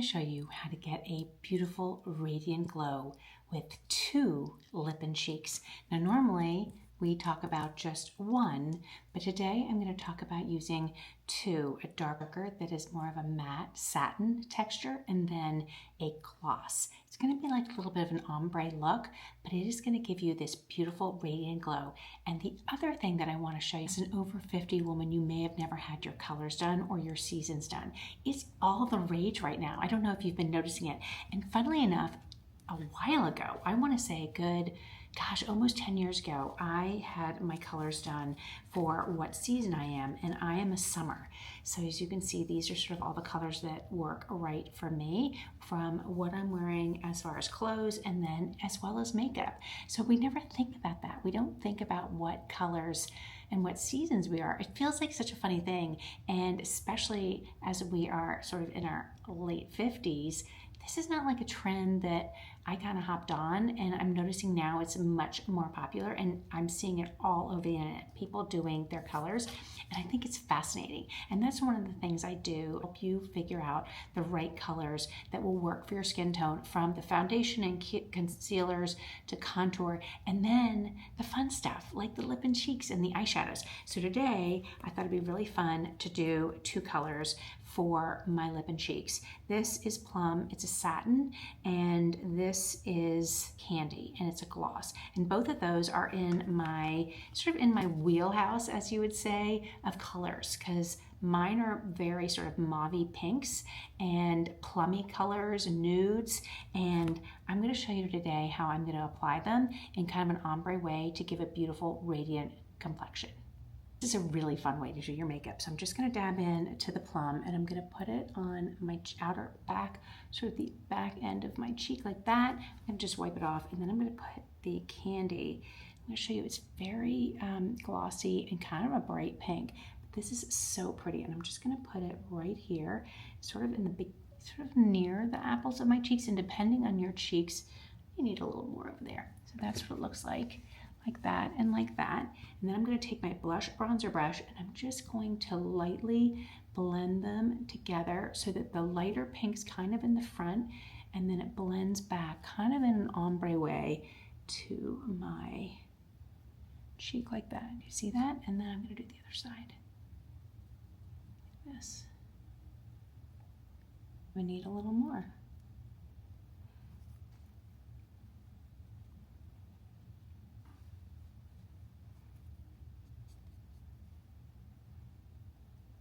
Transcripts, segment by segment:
to show you how to get a beautiful radiant glow with 2 lip and cheeks. Now normally we talk about just 1, but today I'm going to talk about using 2, a darker that is more of a matte satin texture and then a gloss. It's going to be like a little bit of an ombre look, but it is going to give you this beautiful radiant glow. And the other thing that I want to show you, as an over 50 woman, you may have never had your colors done or your seasons done. It's all the rage right now. I don't know if you've been noticing it. And funnily enough, a while ago, I want to say a good, almost 10 years ago, I had my colors done for what season I am, and I am a summer. So as you can see, these are sort of all the colors that work right for me from what I'm wearing as far as clothes and then as well as makeup. So we never think about that. We don't think about what colors and what seasons we are. It feels like such a funny thing, and especially as we are sort of in our late 50s, this is not like a trend that I kind of hopped on, and I'm noticing now it's much more popular, and I'm seeing it all over the internet, people doing their colors, and I think it's fascinating. And that's one of the things I do, help you figure out the right colors that will work for your skin tone, from the foundation and concealers to contour, and then the fun stuff like the lip and cheeks and the eyeshadows. So today I thought it'd be really fun to do 2 colors for my lip and cheeks. This is plum, it's a satin, and this is candy, and it's a gloss. And both of those are in my, sort of in my wheelhouse, as you would say, of colors, because mine are very sort of mauvey pinks and plummy colors, nudes, and I'm gonna show you today how I'm gonna apply them in kind of an ombre way to give a beautiful, radiant complexion. This is a really fun way to do your makeup. So I'm just going to dab in to the plum, and I'm going to put it on my outer back, sort of the back end of my cheek like that, and just wipe it off. And then I'm going to put the candy. I'm going to show you, it's very glossy and kind of a bright pink. But this is so pretty, and I'm just going to put it right here, sort of in the big, sort of near the apples of my cheeks. And depending on your cheeks, you need a little more over there. So that's what it looks like that and like that. And then I'm going to take my bronzer brush, and I'm just going to lightly blend them together so that the lighter pink's kind of in the front, and then it blends back kind of in an ombre way to my cheek like that. You see that? And then I'm going to do the other side like this. We need a little more.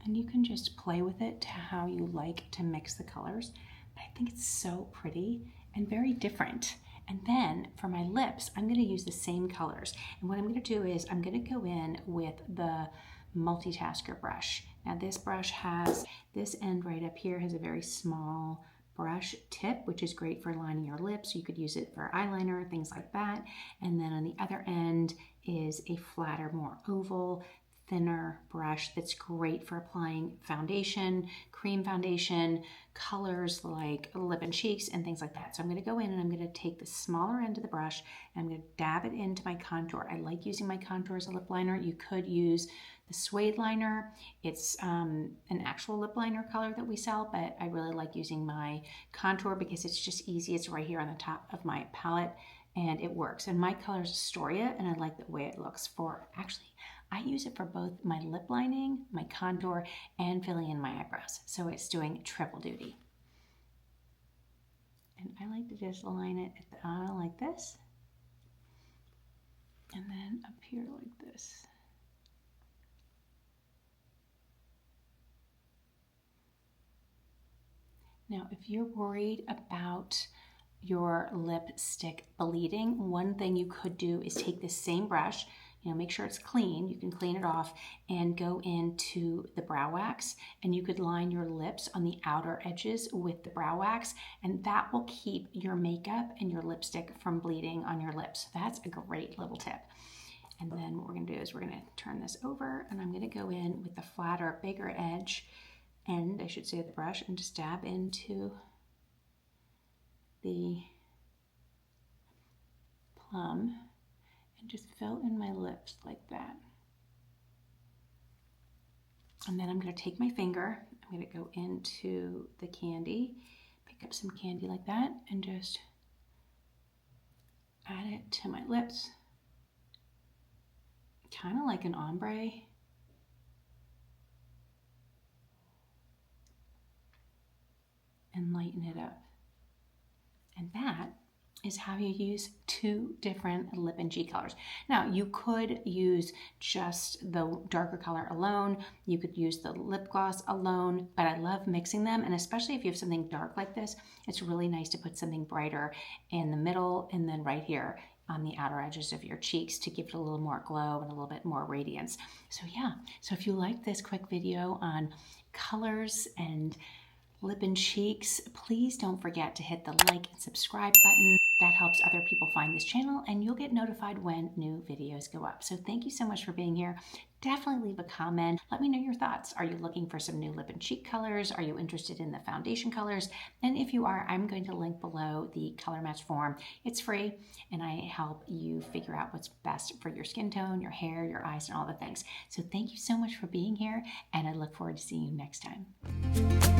And you can just play with it to how you like to mix the colors. But I think it's so pretty and very different. And then for my lips, I'm going to use the same colors. And what I'm going to do is I'm going to go in with the Multitasker brush. Now this brush has, this end right up here has a very small brush tip, which is great for lining your lips. You could use it for eyeliner, things like that. And then on the other end is a flatter, more oval, thinner brush that's great for applying foundation, cream foundation, colors like lip and cheeks and things like that. So I'm going to go in and I'm going to take the smaller end of the brush and I'm going to dab it into my contour. I like using my contour as a lip liner. You could use the suede liner. It's an actual lip liner color that we sell, but I really like using my contour because it's just easy. It's right here on the top of my palette and it works. And my color is Astoria, and I like the way it looks for, actually, I use it for both my lip lining, my contour, and filling in my eyebrows. So it's doing triple duty. And I like to just line it at the eye like this. And then up here like this. Now, if you're worried about your lipstick bleeding, one thing you could do is take this same brush, make sure it's clean, you can clean it off, and go into the brow wax, and you could line your lips on the outer edges with the brow wax, and that will keep your makeup and your lipstick from bleeding on your lips. That's a great little tip. And then what we're going to do is we're going to turn this over, and I'm going to go in with the flatter, bigger edge, end, I should say, of the brush, and just dab into the plum and just fill in my lips like that. And then I'm going to take my finger, I'm going to go into the candy, pick pick up some candy like that and just add it to my lips. Kind of like an ombre. And lighten it up. And that is how you use 2 different lip and cheek colors. Now, you could use just the darker color alone. You could use the lip gloss alone, but I love mixing them. And especially if you have something dark like this, it's really nice to put something brighter in the middle and then right here on the outer edges of your cheeks to give it a little more glow and a little bit more radiance. So yeah, so if you like this quick video on colors and lip and cheeks, please don't forget to hit the like and subscribe button. That helps other people find this channel and you'll get notified when new videos go up. So thank you so much for being here. Definitely leave a comment. Let me know your thoughts. Are you looking for some new lip and cheek colors? Are you interested in the foundation colors? And if you are, I'm going to link below the color match form. It's free and I help you figure out what's best for your skin tone, your hair, your eyes, and all the things. So thank you so much for being here and I look forward to seeing you next time.